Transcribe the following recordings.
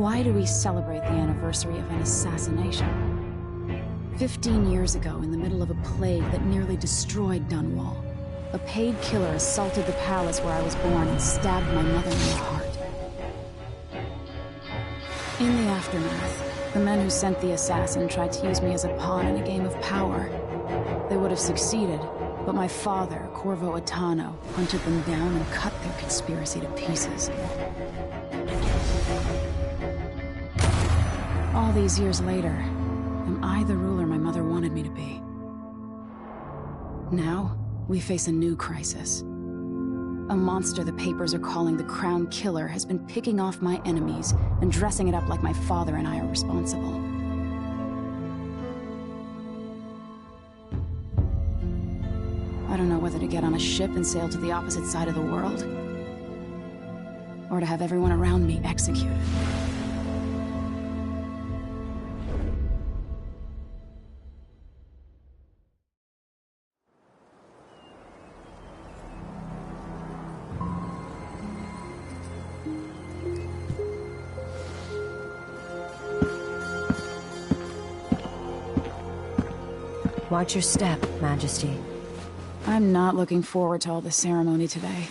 Why do we celebrate the anniversary of an assassination? 15 years ago, in the middle of a plague that nearly destroyed Dunwall, a paid killer assaulted the palace where I was born and stabbed my mother in the heart. In the aftermath, the men who sent the assassin tried to use me as a pawn in a game of power. They would have succeeded, but my father, Corvo Attano, hunted them down and cut their conspiracy to pieces. All these years later, am I the ruler my mother wanted me to be? Now, we face a new crisis. A monster the papers are calling the Crown Killer has been picking off my enemies and dressing it up like my father and I are responsible. I don't know whether to get on a ship and sail to the opposite side of the world, or to have everyone around me executed. Watch your step, Majesty. I'm not looking forward to all the ceremony today.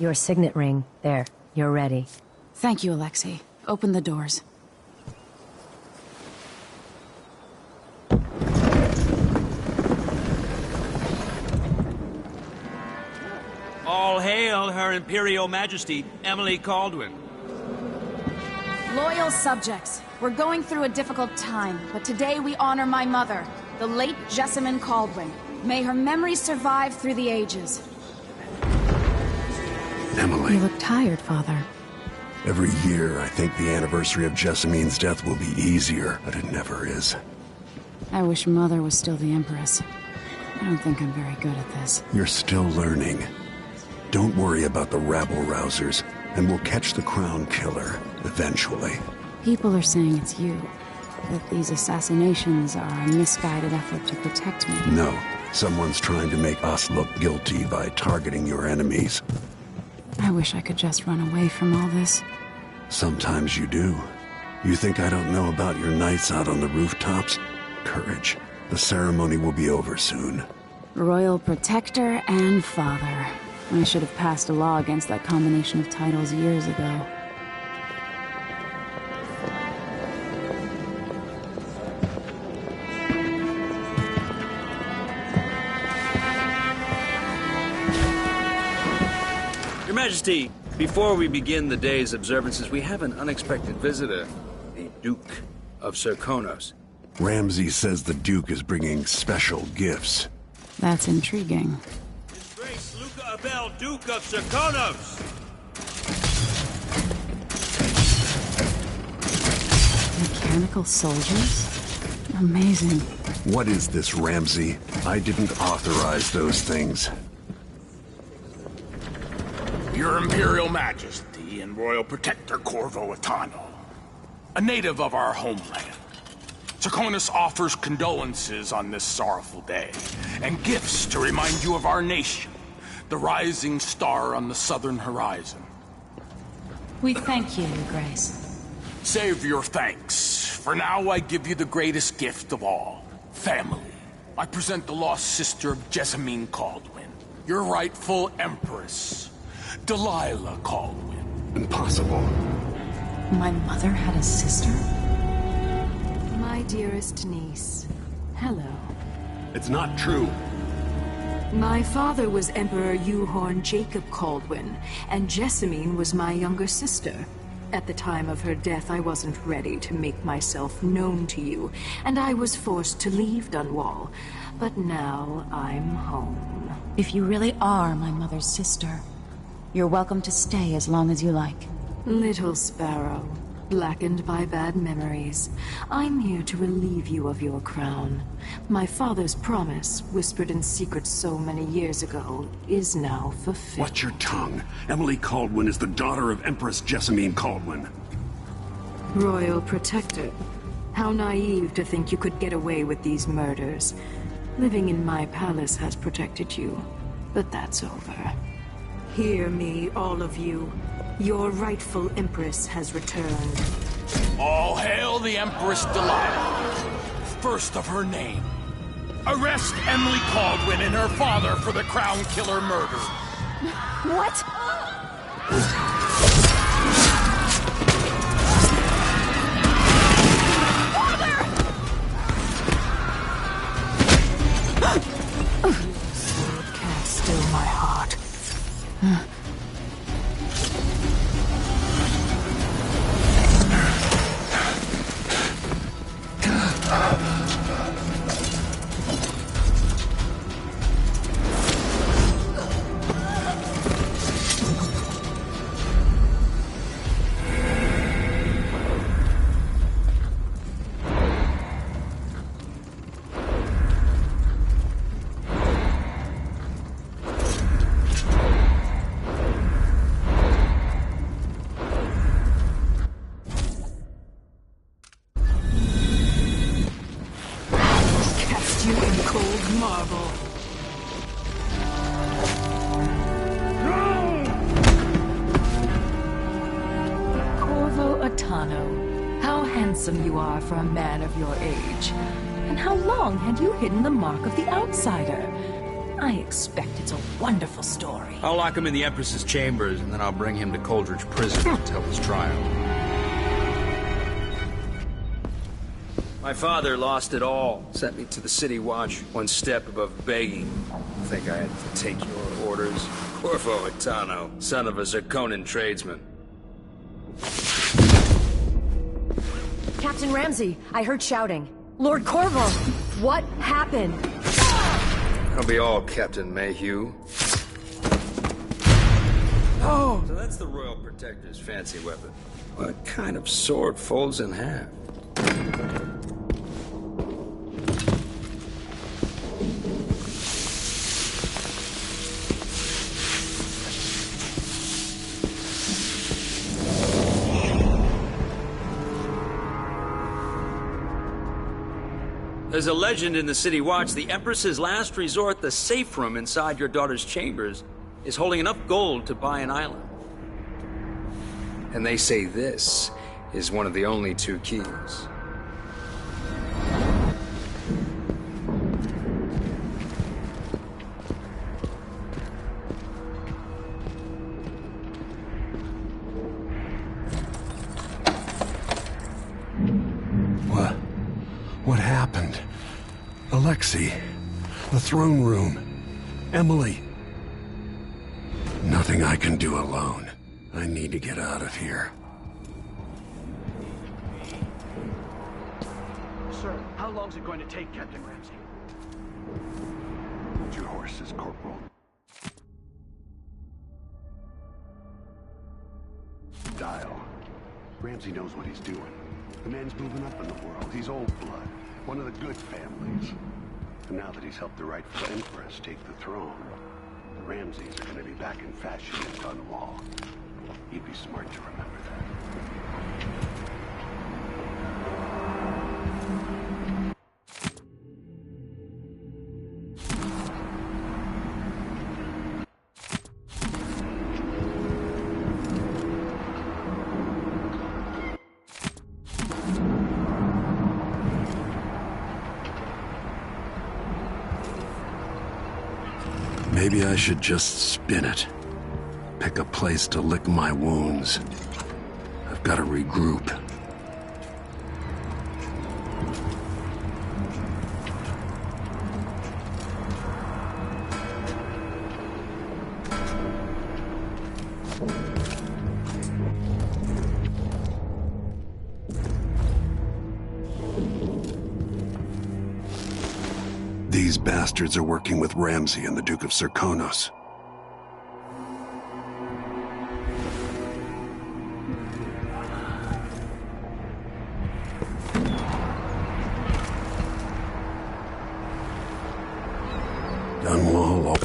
Your signet ring. There. You're ready. Thank you, Alexei. Open the doors. All hail Her Imperial Majesty, Emily Caldwin. Loyal subjects, we're going through a difficult time, but today we honor my mother, the late Jessamine Caldwin. May her memory survive through the ages. Emily. You look tired, Father. Every year, I think the anniversary of Jessamine's death will be easier, but it never is. I wish Mother was still the Empress. I don't think I'm very good at this. You're still learning. Don't worry about the rabble-rousers, and we'll catch the Crown Killer, eventually. People are saying it's you. That these assassinations are a misguided effort to protect me. No. Someone's trying to make us look guilty by targeting your enemies. I wish I could just run away from all this. Sometimes you do. You think I don't know about your nights out on the rooftops? Courage. The ceremony will be over soon. Royal Protector and Father. I should have passed a law against that combination of titles years ago. Your Majesty, before we begin the day's observances, we have an unexpected visitor, the Duke of Serkonos. Ramsay says the Duke is bringing special gifts. That's intriguing. His Grace Luca Abel, Duke of Serkonos! Mechanical soldiers? Amazing. What is this, Ramsay? I didn't authorize those things. Your Imperial Majesty and Royal Protector Corvo Attano, a native of our homeland. Serkonos offers condolences on this sorrowful day, and gifts to remind you of our nation, the rising star on the southern horizon. We thank you, Your Grace. Save your thanks. For now, I give you the greatest gift of all, family. I present the lost sister of Jessamine Caldwin, your rightful Empress, Delilah Caldwin. Impossible. My mother had a sister? My dearest niece, hello. It's not true. My father was Emperor Euhorn Jacob Caldwin, and Jessamine was my younger sister. At the time of her death, I wasn't ready to make myself known to you, and I was forced to leave Dunwall. But now I'm home. If you really are my mother's sister, you're welcome to stay as long as you like. Little sparrow, blackened by bad memories, I'm here to relieve you of your crown. My father's promise, whispered in secret so many years ago, is now fulfilled. Watch your tongue. Emily Caldwin is the daughter of Empress Jessamine Caldwin. Royal Protector, how naive to think you could get away with these murders. Living in my palace has protected you, but that's over. Hear me, all of you. Your rightful Empress has returned. All hail the Empress Delilah, first of her name. Arrest Emily Caldwin and her father for the Crown Killer murder. What? Can't still my heart. You in cold marble. Corvo Atano, how handsome you are for a man of your age. And how long had you hidden the mark of the outsider? I expect it's a wonderful story. I'll lock him in the Empress's chambers, and then I'll bring him to Coldridge Prison to tell his trial. My father lost it all. Sent me to the City Watch, one step above begging. I think I had to take your orders. Corvo Atano, son of a Zirconan tradesman. Captain Ramsey, I heard shouting. Lord Corvo, what happened? I'll be all, Captain Mayhew. Oh! So that's the Royal Protector's fancy weapon. What kind of sword folds in half? There's a legend in the City Watch. The Empress's last resort, the safe room inside your daughter's chambers, is holding enough gold to buy an island. And they say this is one of the only two keys. What happened? Alexei, the throne room, Emily. Nothing I can do alone. I need to get out of here. Sir, how long's it going to take, Captain Ramsey? Hold your horses, Corporal. Dial. Ramsey knows what he's doing. The man's moving up in the world. He's old blood. One of the good families. And now that he's helped the rightful Empress take the throne, the Ramseys are going to be back in fashion in Dunwall. He'd be smart to remember that. Maybe I should just spin it. Pick a place to lick my wounds. I've got to regroup. These bastards are working with Ramsey and the Duke of Zirconos. Dunwall.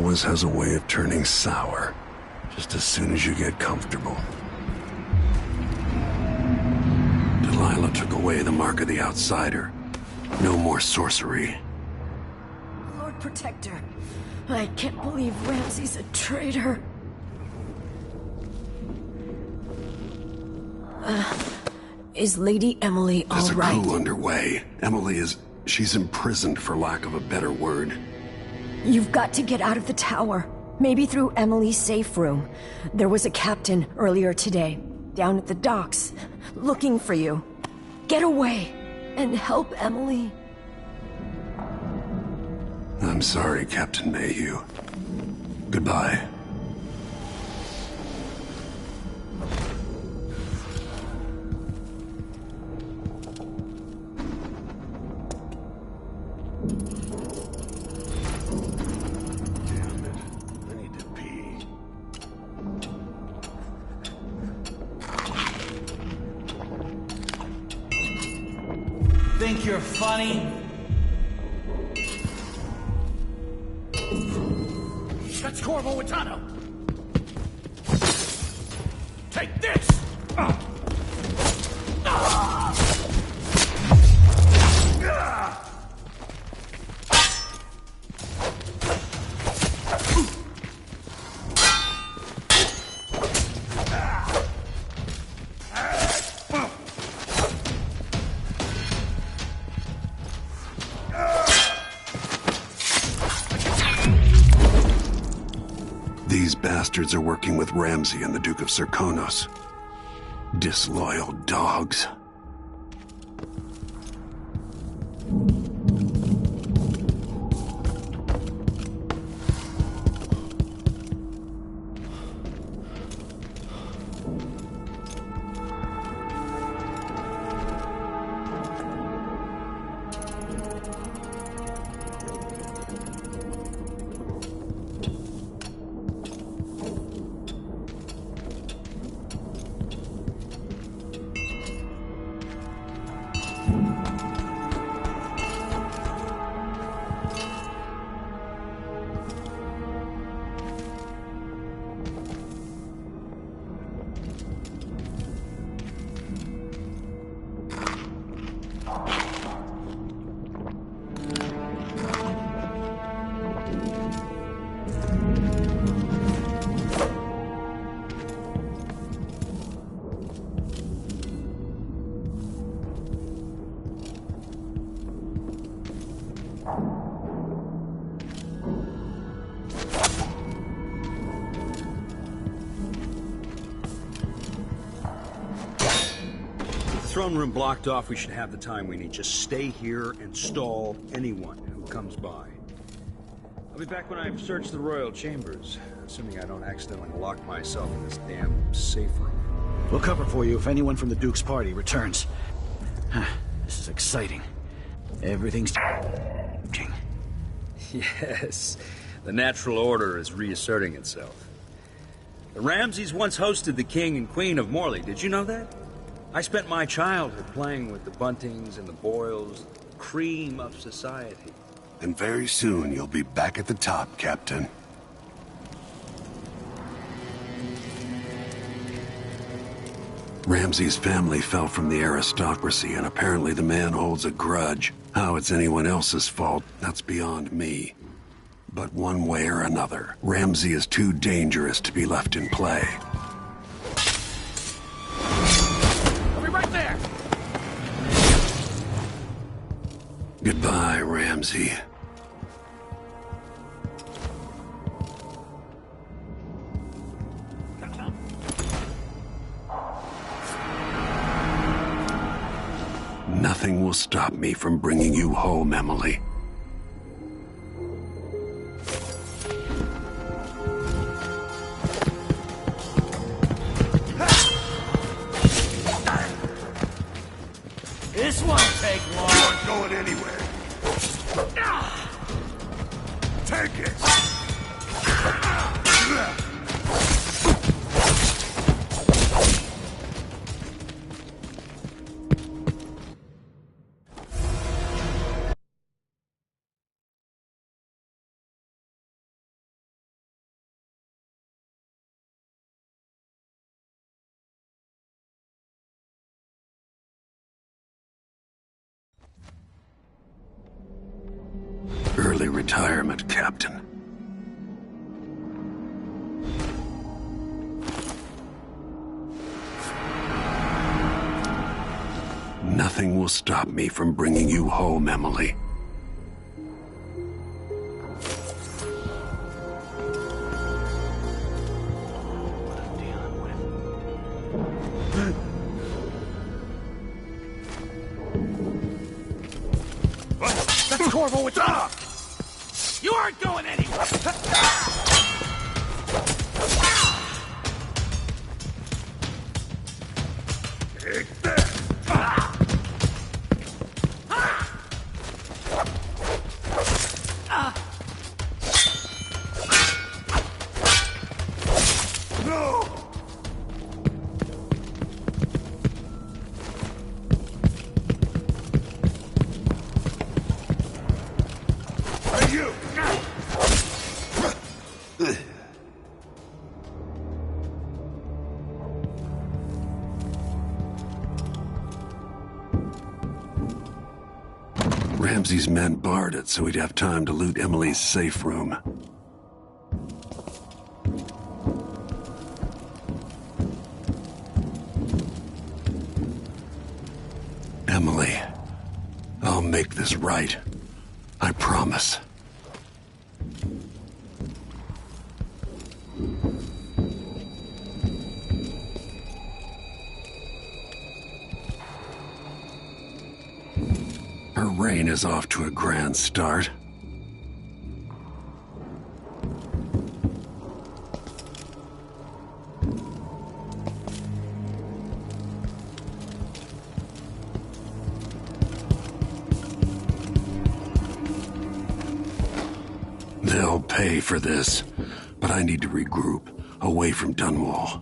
always has a way of turning sour, just as soon as you get comfortable. Delilah took away the mark of the outsider. No more sorcery. Lord Protector, I can't believe Ramsey's a traitor. Is Lady Emily all There's a right? coup underway. Emily she's imprisoned for lack of a better word. You've got to get out of the tower. Maybe through Emily's safe room. There was a captain earlier today, down at the docks, looking for you. Get away and help Emily. I'm sorry, Captain Mayhew. Goodbye. Damn it. I need to pee. Think you're funny? That's Corvo Atano! Take this! These bastards are working with Ramsey and the Duke of Serkonos. Disloyal dogs. Throne room blocked off, we should have the time we need. Just stay here and stall anyone who comes by. I'll be back when I've searched the royal chambers, assuming I don't accidentally lock myself in this damn safe room. We'll cover for you if anyone from the Duke's party returns. This is exciting. Everything's changing. Yes, the natural order is reasserting itself. The Ramseys once hosted the king and queen of Morley. Did you know that? I spent my childhood playing with the Buntings and the Boyles, the cream of society. And very soon you'll be back at the top, Captain. Ramsey's family fell from the aristocracy, and apparently the man holds a grudge. How it's anyone else's fault, that's beyond me. But one way or another, Ramsey is too dangerous to be left in play. I'll be right there! Goodbye, Ramsey. Nothing will stop me from bringing you home, Emily. This won't take long. You aren't going anywhere. Take it! retirement, Captain. Nothing will stop me from bringing you home, Emily. That's Corvo with the... You aren't going anywhere! Take this! No! Hey, you! Ramsey's men barred it so he'd have time to loot Emily's safe room. Emily, I'll make this right. I promise. Her reign is off to a grand start. They'll pay for this, but I need to regroup, away from Dunwall.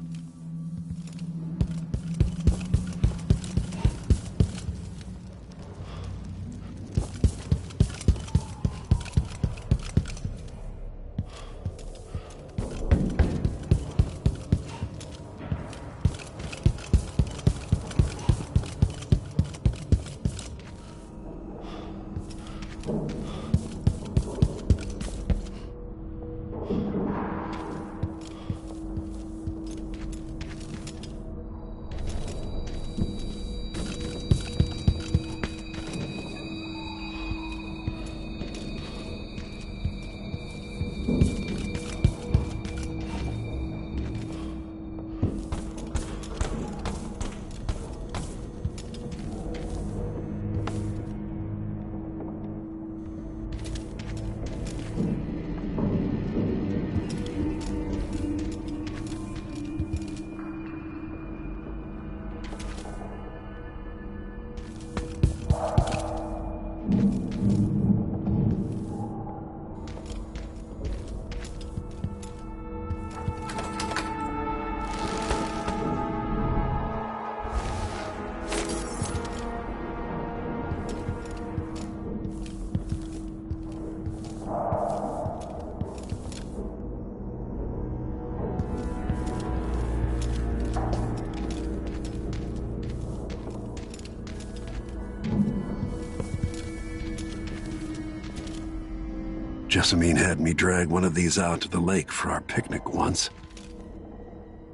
Jessamine had me drag one of these out to the lake for our picnic once.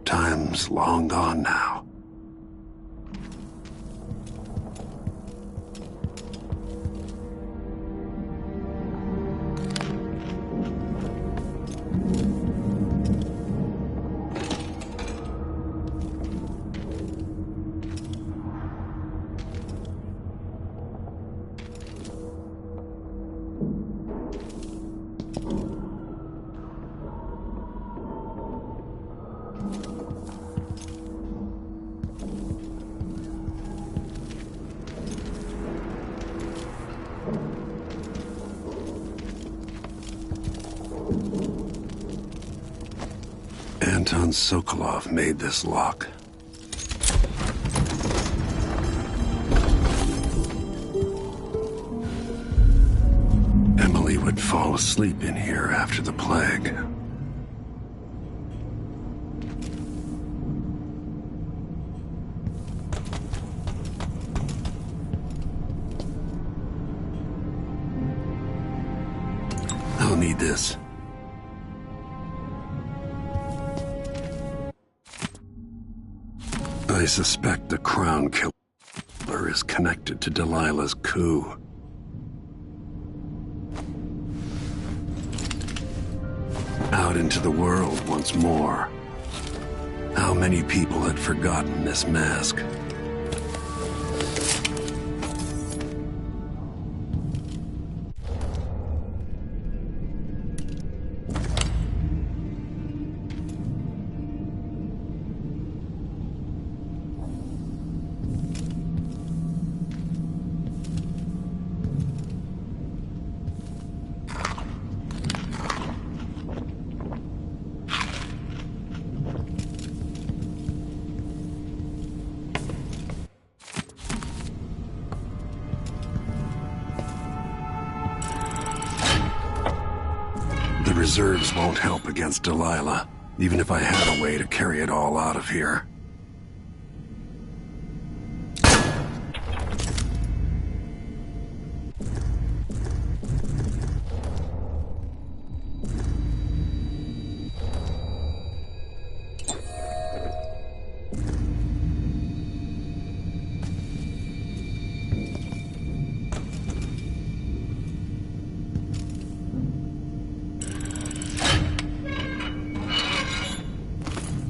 Time's long gone now. Anton Sokolov made this lock. Emily would fall asleep in here after the plague. this. I suspect the Crown Killer is connected to Delilah's coup. Out into the world once more. How many people had forgotten this mask? The reserves won't help against Delilah, even if I had a way to carry it all out of here.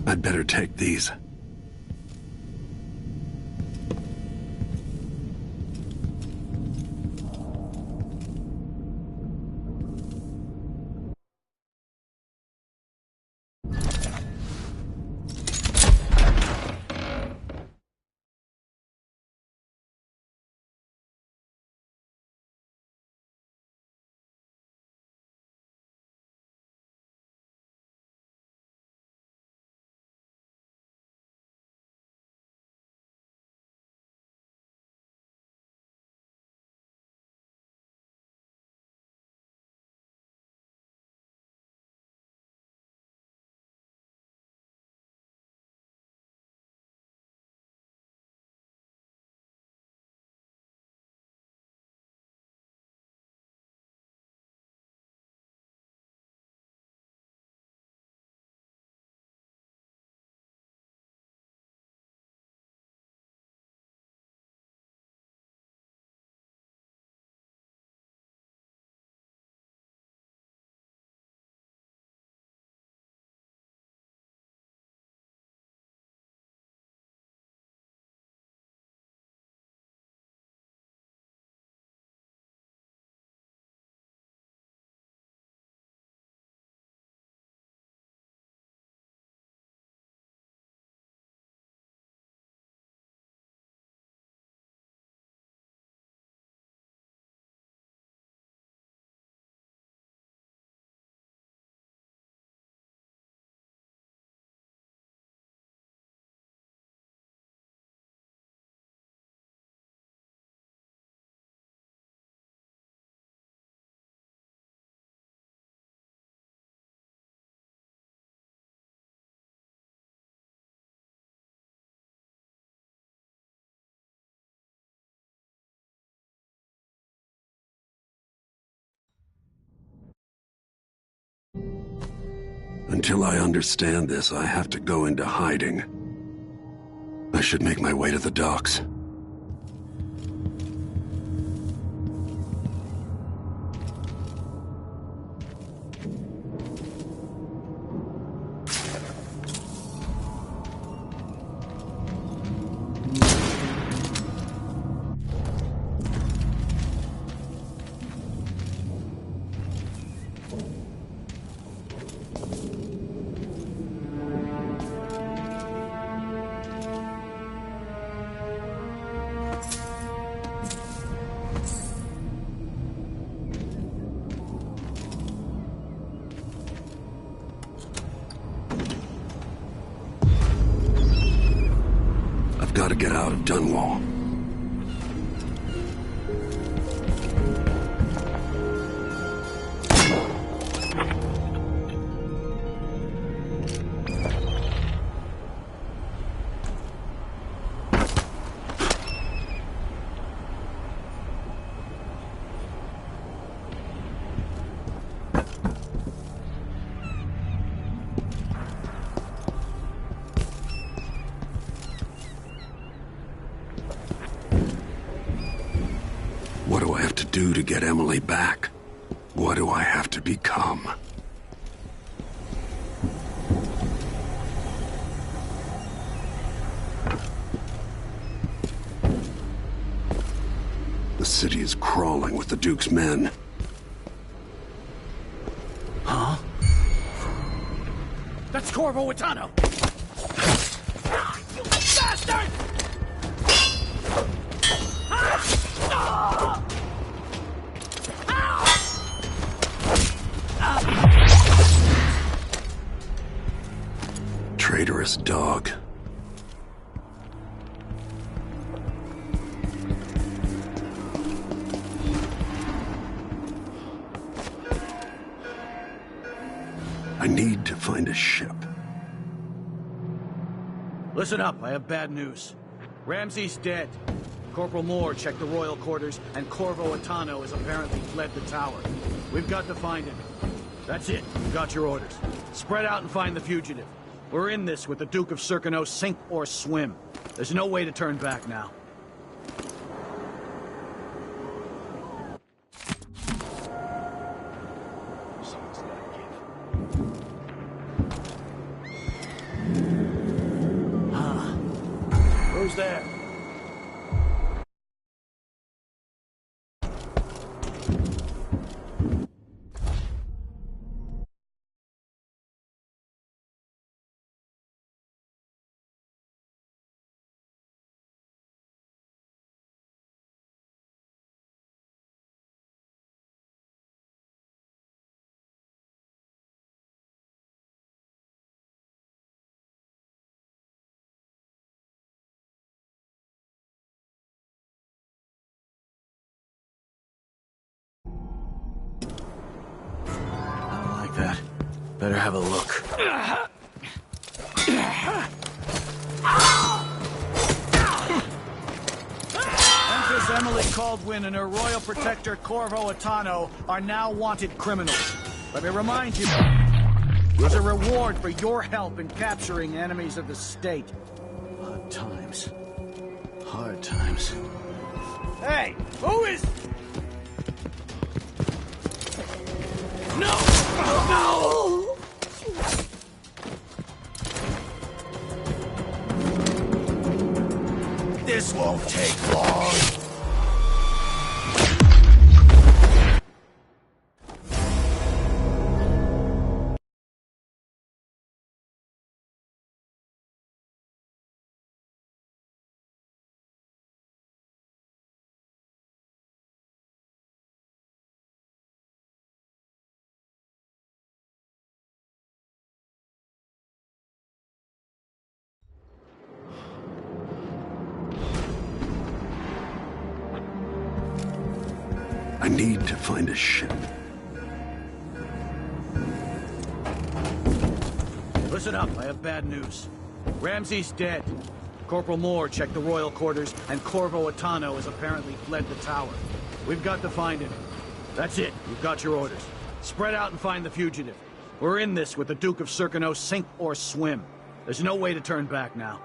I'd better take these. Until I understand this, I have to go into hiding. I should make my way to the docks. I've got to get out of Dunwall. to do to get Emily back? What do I have to become? The city is crawling with the Duke's men. Huh? That's Corvo Witano! You bastard! Traitorous dog. I need to find a ship. Listen up, I have bad news. Ramsey's dead. Corporal Moore checked the royal quarters, and Corvo Witano has apparently fled the tower. We've got to find him. That's it. You got your orders. Spread out and find the fugitive. We're in this with the Duke of Circano, sink or swim. There's no way to turn back now. Someone's gotta give. Huh. Who's there? That. Better have a look. Empress Emily Caldwin and her royal protector Corvo Witano are now wanted criminals. Let me remind you, there's a reward for your help in capturing enemies of the state. Hard times. Hard times. Hey, who is... No! No! This won't take long. I need to find a ship. Listen up, I have bad news. Ramsey's dead. Corporal Moore checked the royal quarters, and Corvo Witano has apparently fled the tower. We've got to find him. That's it, you've got your orders. Spread out and find the fugitive. We're in this with the Duke of Circano, sink or swim. There's no way to turn back now.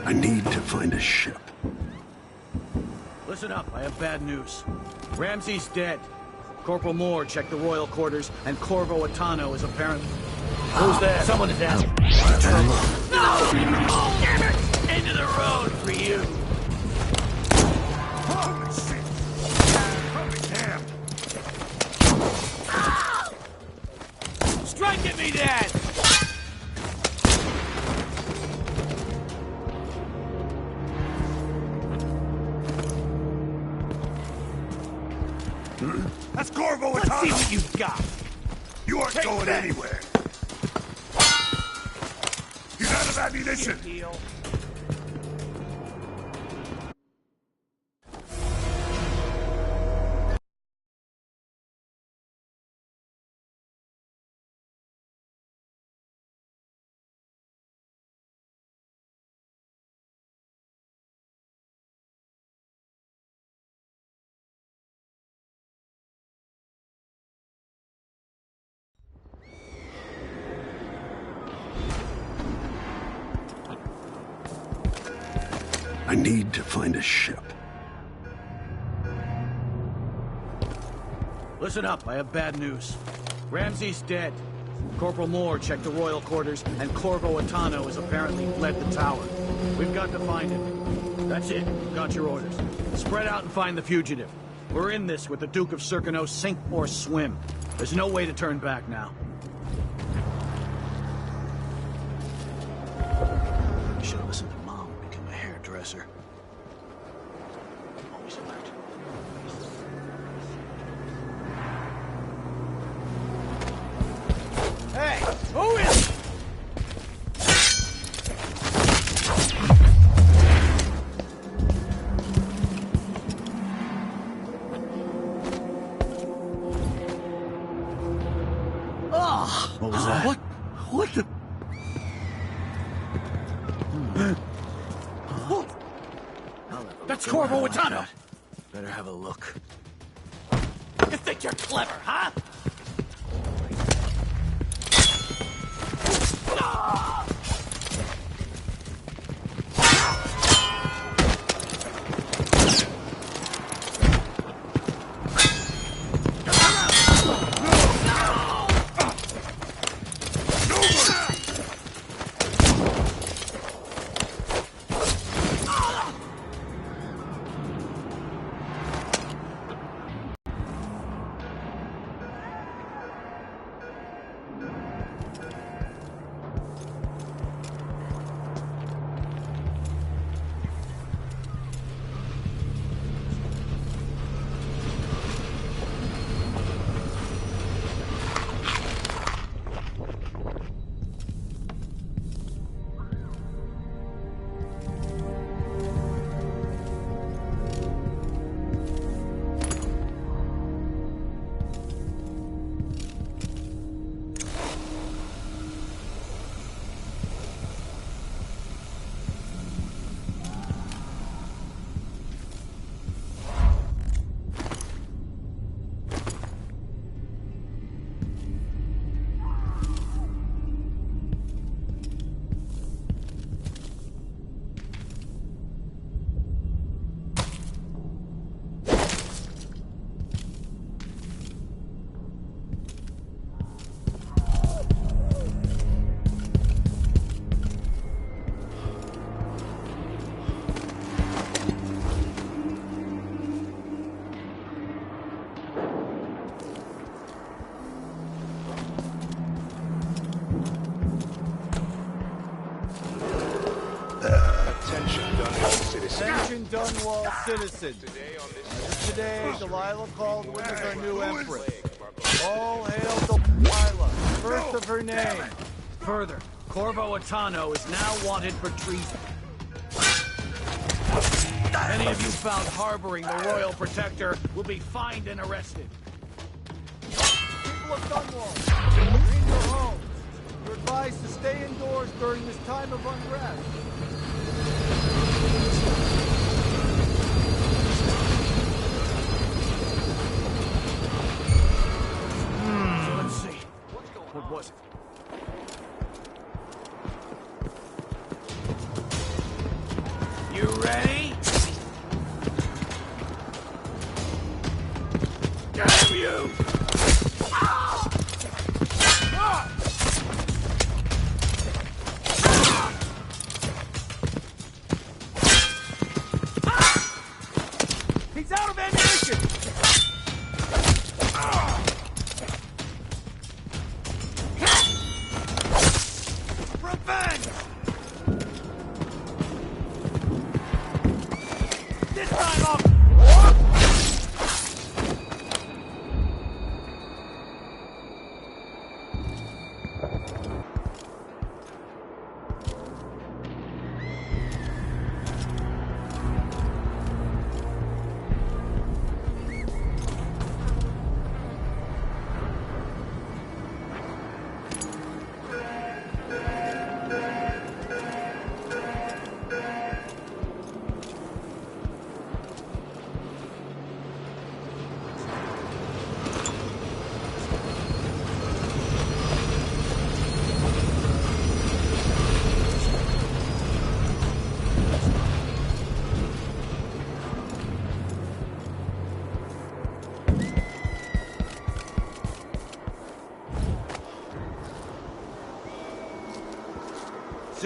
I need to find a ship. Listen up, I have bad news. Ramsey's dead. Corporal Moore checked the royal quarters, and Corvo Atano is apparently... Who's there? Someone is asking. No! Damn it! Into the road for you! Holy shit! Holy damn! Strike at me, Dad! That's Corvo Let's see Atano! what you've got! You aren't going that. anywhere! He's out of ammunition! Deal. I need to find a ship. Listen up, I have bad news. Ramsey's dead. Corporal Moore checked the royal quarters, and Corvo Atano has apparently fled the tower. We've got to find him. That's it. We've got your orders. Spread out and find the fugitive. We're in this with the Duke of Circano, sink or swim. There's no way to turn back now. I should have listened to Mom and become a hairdresser. Always alert. Hey! Who is... Oh! What was that? What the... That's Corvo Atano! Better have a look. You think you're clever, huh? Attention Dunwall citizens. Today, Delilah Caldwin is our new empress. All hail Delilah, first of her name. Further, Corvo Atano is now wanted for treason. Any of you found harboring the royal protector will be fined and arrested. People of Dunwall, you're in your homes. You're advised to stay indoors during this time of unrest. So let's see. What was it?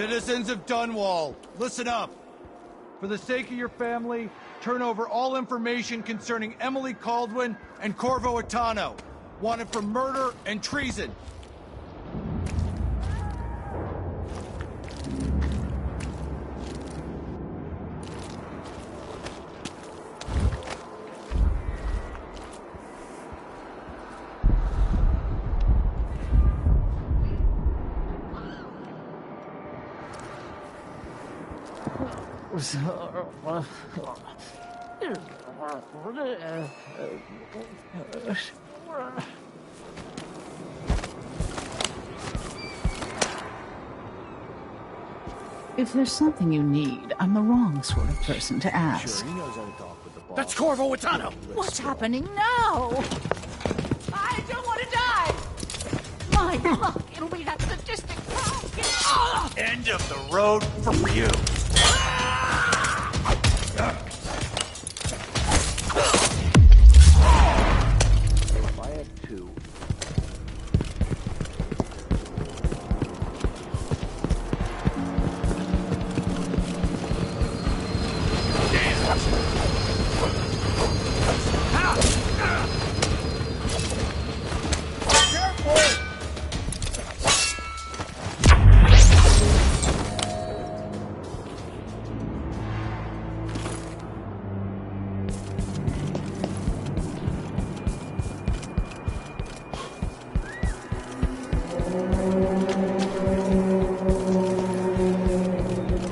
Citizens of Dunwall, listen up. For the sake of your family, turn over all information concerning Emily Caldwin and Corvo Atano, wanted for murder and treason. If there's something you need, I'm the wrong sort of person to ask. Sure, he knows how to talk with the boss. That's Corvo Atano! What's happening now? I don't want to die! My luck, it'll be that sadistic punk! End of the road for you. If I had two...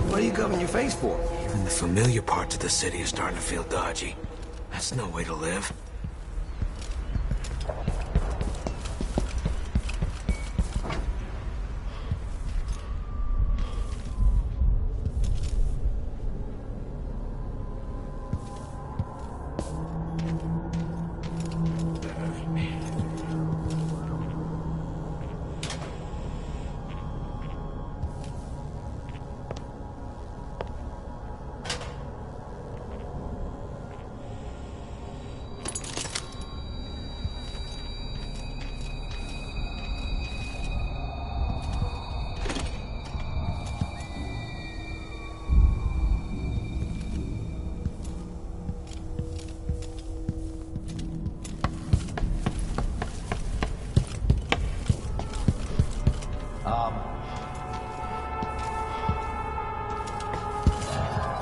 What are you covering your face for? Even the familiar parts of the city are starting to feel dodgy. That's no way to live.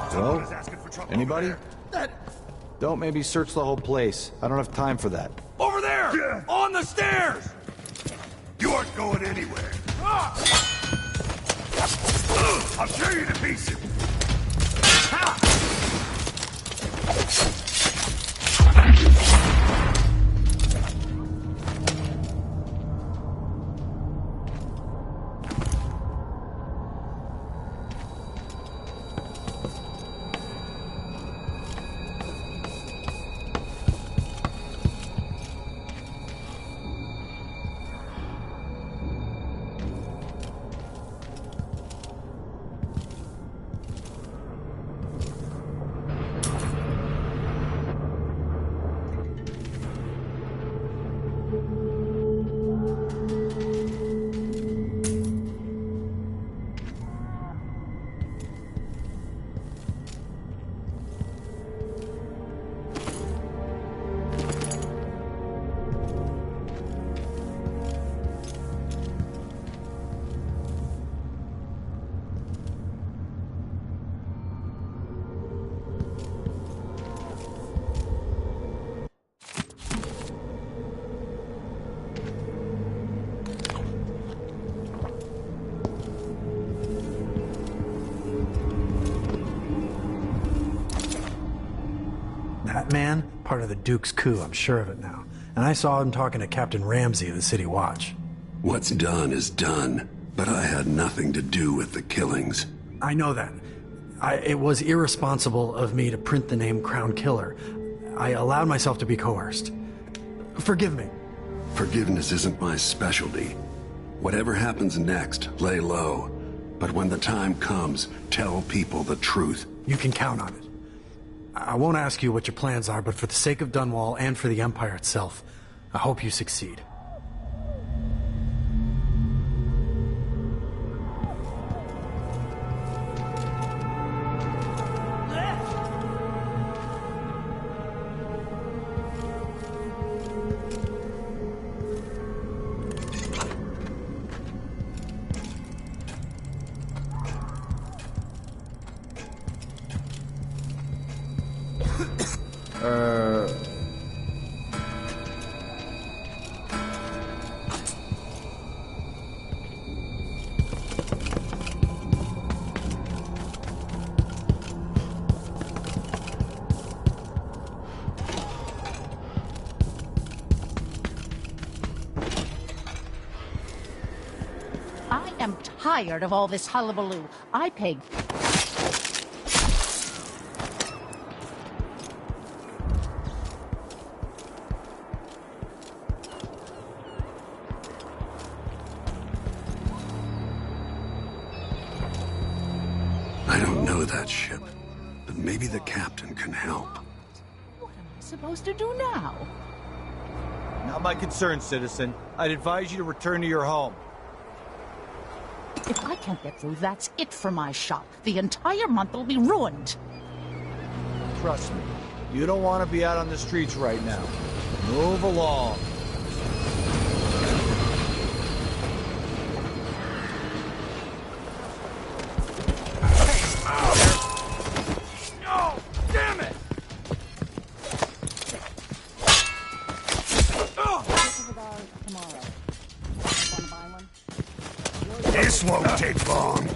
So? Anybody? Don't maybe search the whole place. I don't have time for that. Over there! Yeah. On the stairs! You aren't going anywhere. I'll tear you to pieces. That man, part of the Duke's coup, I'm sure of it now. And I saw him talking to Captain Ramsey of the City Watch. What's done is done, but I had nothing to do with the killings. I know that. It was irresponsible of me to print the name Crown Killer. I allowed myself to be coerced. Forgive me. Forgiveness isn't my specialty. Whatever happens next, lay low. But when the time comes, tell people the truth. You can count on it. I won't ask you what your plans are, but for the sake of Dunwall and for the Empire itself, I hope you succeed. am tired of all this hullabaloo. I pay... I don't know that ship, but maybe the captain can help. What am I supposed to do now? Not my concern, citizen. I'd advise you to return to your home. If I can't get through, that's it for my shop. The entire month will be ruined. Trust me, you don't want to be out on the streets right now. Move along. This won't take long.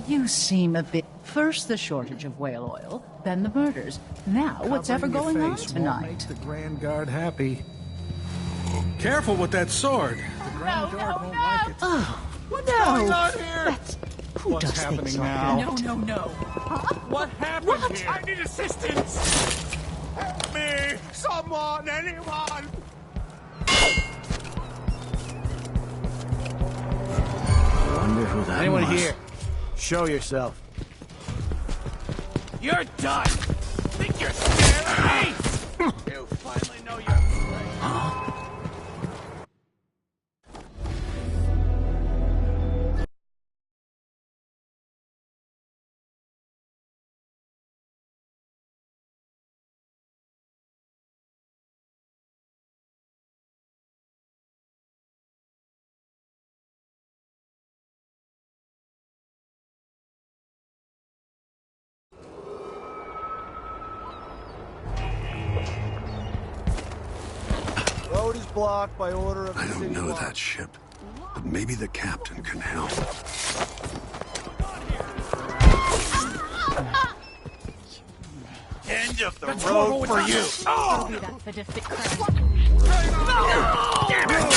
You seem a bit... First the shortage of whale oil, then the murders. Now what's ever going on tonight? The Grand Guard happy. Careful with that sword. The Grand Guard won't like it. Oh, What's going on here? That's... Who What's does happening things now? like that? No. What happened here? I need assistance. Help me! Someone! Anyone! Wonder who that Anyone was. here? Show yourself. You're done! Think you're scared of me? You finally know your place. Huh? Road is blocked by order of the I don't city know watch. that ship, but maybe the captain can help. End of the road for you. It'll be that sadistic crap. Damn it!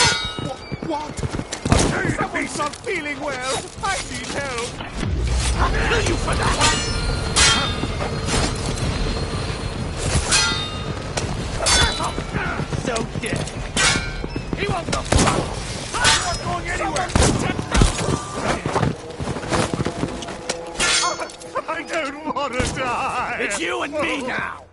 What? Someone's not feeling well. I need help. I'll kill you for that. So dead. He won't go. I'm not going anywhere. I don't want to die. It's you and me now.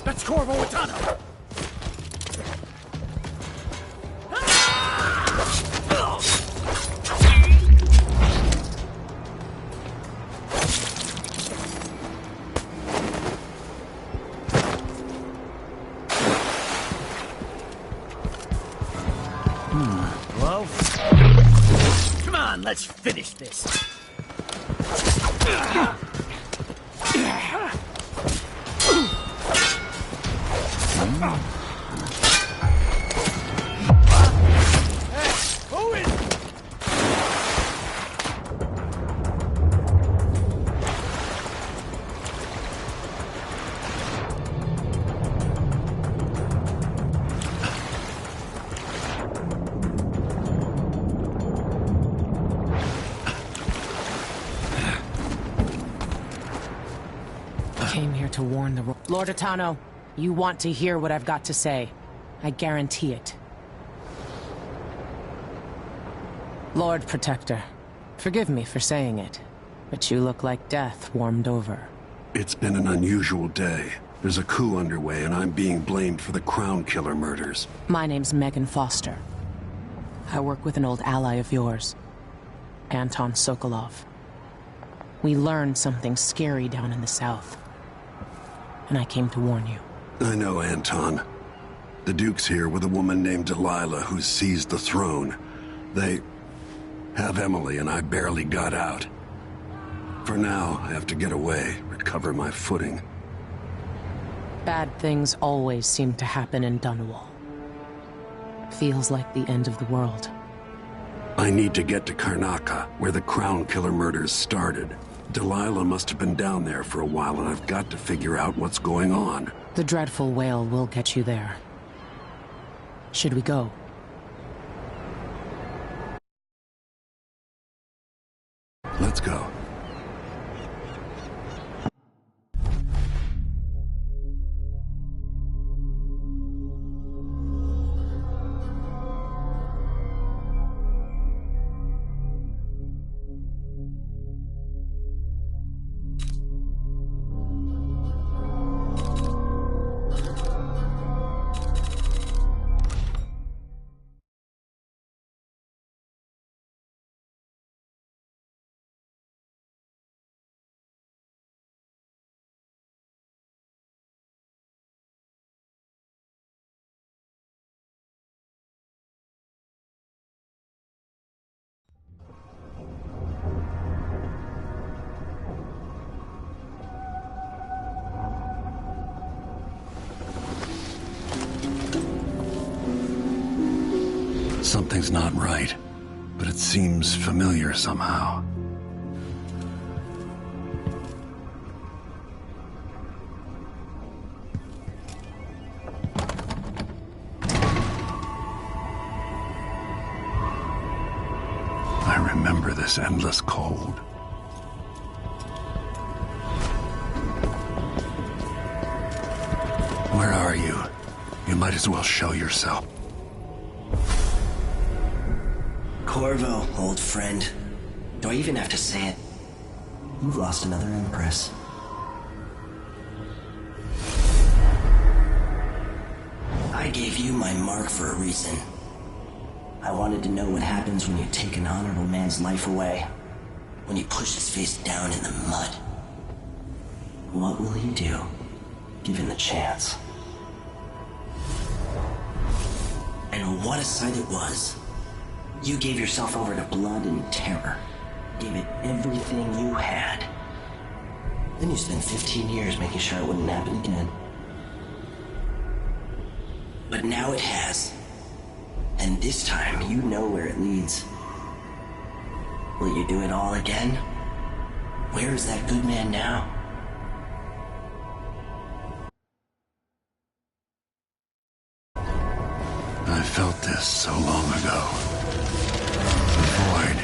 That's Corvo Atano! Hello? Come on, let's finish this. Who is... Came here to warn the... Lord Atano, you want to hear what I've got to say. I guarantee it. Lord Protector, forgive me for saying it, but you look like death warmed over. It's been an unusual day. There's a coup underway, and I'm being blamed for the Crown Killer murders. My name's Megan Foster. I work with an old ally of yours, Anton Sokolov. We learned something scary down in the south, and I came to warn you. I know Anton. The Duke's here with a woman named Delilah who's seized the throne. They have Emily, and I barely got out. For now, I have to get away, recover my footing. Bad things always seem to happen in Dunwall. Feels like the end of the world. I need to get to Karnaca, where the Crown Killer murders started. Delilah must have been down there for a while, and I've got to figure out what's going on. The dreadful whale will get you there. Should we go? Let's go. Something's not right, but it seems familiar somehow. I remember this endless cold. Where are you? You might as well show yourself. Corvo, old friend. Do I even have to say it? You've lost another Empress. I gave you my mark for a reason. I wanted to know what happens when you take an honorable man's life away. When you push his face down in the mud. What will you do, given the chance? And what a sight it was. You gave yourself over to blood and terror. Gave it everything you had. Then you spent 15 years making sure it wouldn't happen again. But now it has. And this time, you know where it leads. Will you do it all again? Where is that good man now? I felt this so long ago. The void.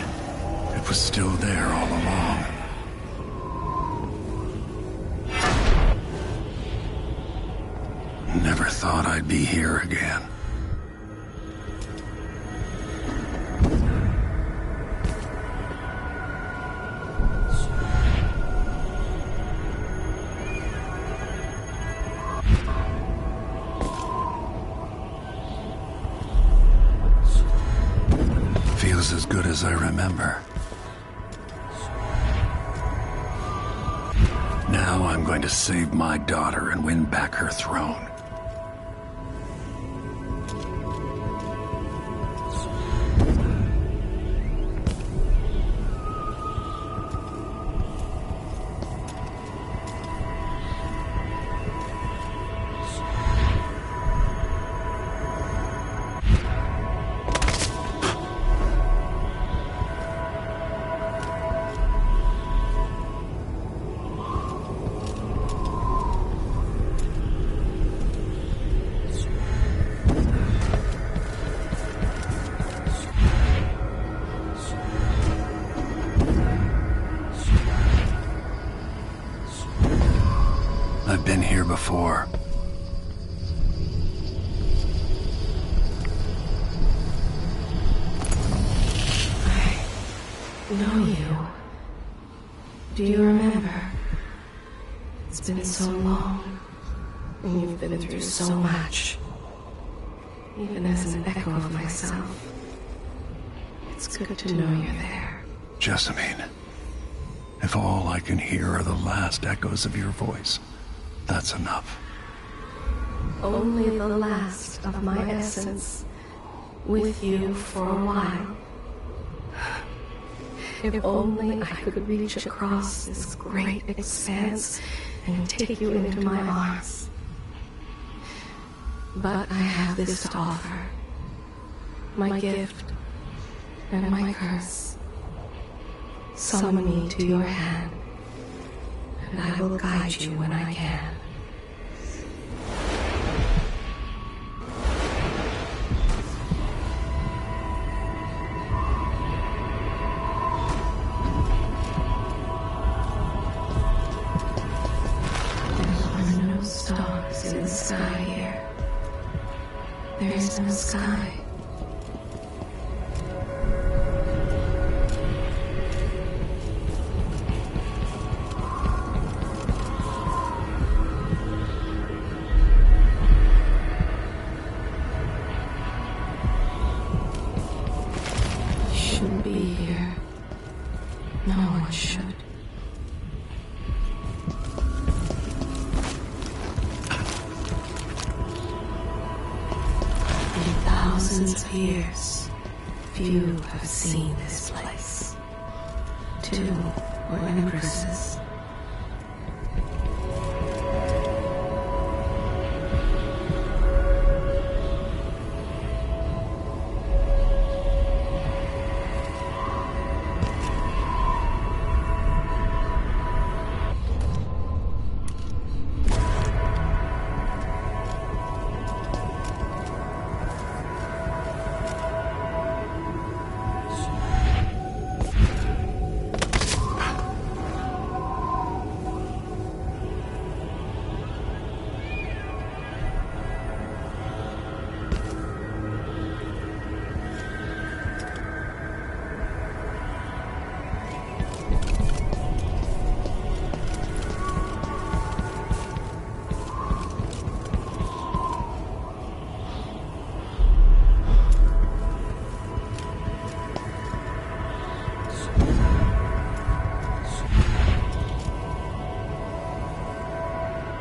It was still there all along. Never thought I'd be here again. Feels as good as I remember. Now I'm going to save my daughter and win back her throne. I've been here before. know you. Do you remember? It's been so long, and you've been through so much. Even as an echo of myself, it's good to know you're there. Jessamine, if all I can hear are the last echoes of your voice, that's enough. Only the last of my essence, with you for a while. If only I could reach across this great expanse and take you into my arms. But I have this to offer. My gift and my curse. Summon me to your hand, and I will guide you when I can. There are no stars in the sky here. There is no sky. Shouldn't be here. No one should. In thousands of years, few have seen this place. 2 were empresses.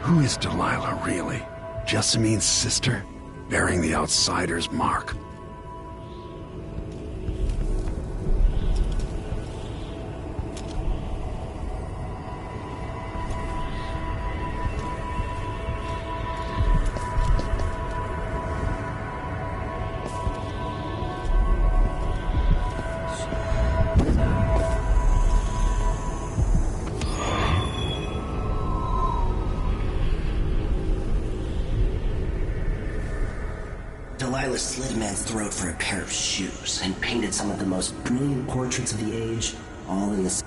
Who is Delilah, really? Jessamine's sister? Bearing the outsider's mark? Delilah slit a man's throat for a pair of shoes and painted some of the most brilliant portraits of the age, all in the...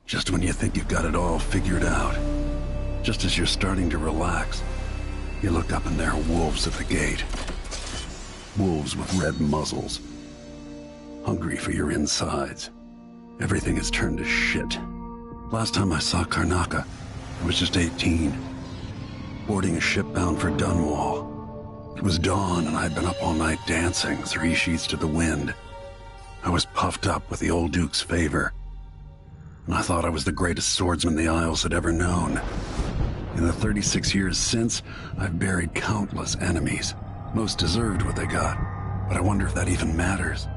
Just when you think you've got it all figured out, just as you're starting to relax, you look up and there are wolves at the gate. Wolves with red muzzles, hungry for your insides. Everything has turned to shit. Last time I saw Karnaca, I was just 18, boarding a ship bound for Dunwall. It was dawn and I'd been up all night dancing, 3 sheets to the wind. I was puffed up with the old Duke's favor, and I thought I was the greatest swordsman the Isles had ever known. In the 36 years since, I've buried countless enemies. Most deserved what they got, but I wonder if that even matters.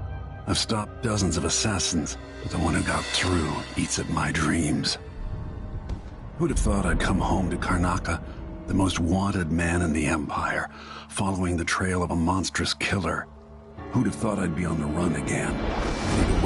I've stopped dozens of assassins, but the one who got through eats at my dreams. Who'd have thought I'd come home to Karnaca, the most wanted man in the Empire, following the trail of a monstrous killer? Who'd have thought I'd be on the run again, ready to